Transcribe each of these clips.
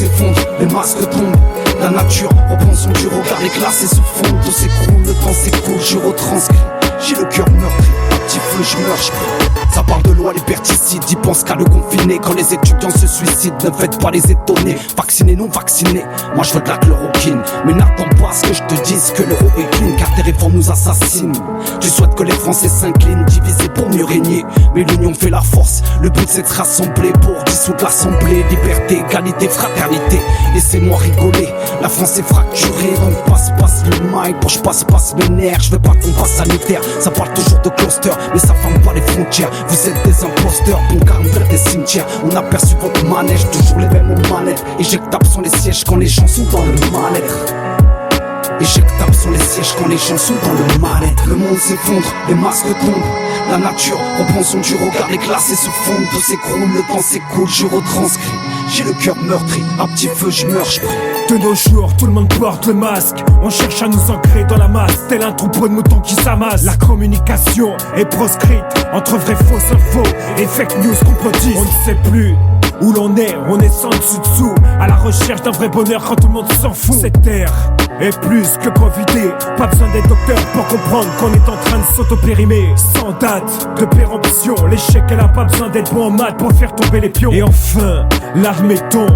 s'effondre, les masques tombent. La nature reprend son dur regard, les glaces s'effondrent, tout s'écroule, le temps s'écoule, je retranscris. J'ai le cœur meurtri, à petit feu je meurs, je prie. Ça parle de loi liberticide, ils pensent qu'à le confiner. Quand les étudiants se suicident, ne faites pas les étonner. Vaccinés, non vaccinés, moi je veux de la chloroquine. Mais n'attends pas à ce que je te dise que l'euro est clean, car tes réformes nous assassinent. Tu souhaites que les Français s'inclinent, divisés pour mieux régner. Mais l'union fait la force, le but c'est de se rassembler pour dissoudre l'assemblée. Liberté, égalité, fraternité, laissez-moi rigoler. La France est fracturée, donc passe le mic. Pour je passe mes nerfs, je veux pas qu'on passe sanitaire. Ça parle toujours de cluster, mais ça ferme pas les frontières. Vous êtes des imposteurs, bon carme vers des cimetières. On a perçu votre manège, toujours les mêmes aux manettes. Éjectables sont les sièges quand les gens sont dans le mal-être. Éjectables sont les sièges quand les gens sont dans le mal-être. Le monde s'effondre, les masques tombent. La nature reprend son dur regard, les glaces se fondent, tout s'écroule, le temps s'écoule, je retranscris. J'ai le cœur meurtri, à petit feu je meurs, je prie. De nos jours, tout le monde porte le masque. On cherche à nous ancrer dans la masse, tel un troupeau de moutons qui s'amasse. La communication est proscrite entre vraies fausses infos et fake news complotistes. On ne sait plus où l'on est, on est sans dessus-dessous, à la recherche d'un vrai bonheur quand tout le monde s'en fout. Cette terre est plus que covidée, pas besoin d'être docteur pour comprendre qu'on est en train de s'auto-périmer. Sans date de péremption, l'échec elle a pas besoin d'être bon en maths pour faire tomber les pions. Et enfin, l'admettons,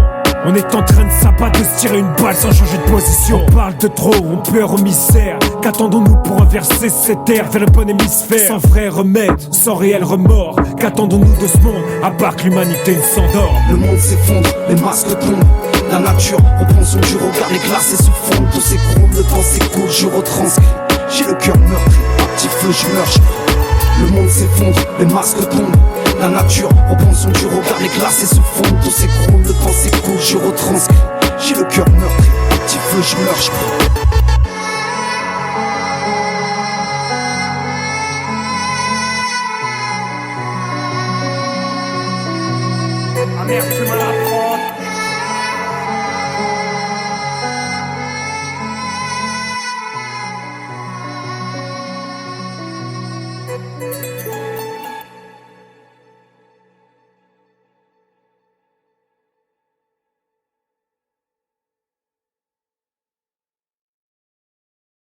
on est en train de s'abattre, de se tirer une balle sans changer de position. On parle de trop, on pleure au misère. Qu'attendons-nous pour inverser cette ère vers le bon hémisphère? Sans vrai remède, sans réel remords. Qu'attendons-nous de ce monde, à part que l'humanité ne s'endort? Le monde s'effondre, les masques tombent. La nature reprend son dur regard, les glaces se fondent, tout s'écroule, le temps s'écoule, je retranscris. J'ai le cœur meurtri, à petit feu je meurs, je prie. Le monde s'effondre, les masques tombent. La nature reprend son dur regard, les glaces se fondent, tout s'écroule, le temps s'écoule, je retranscris. J'ai le cœur meurtri, à petit feu je meurs, je prie. Ah merde, tu m'as la prendre.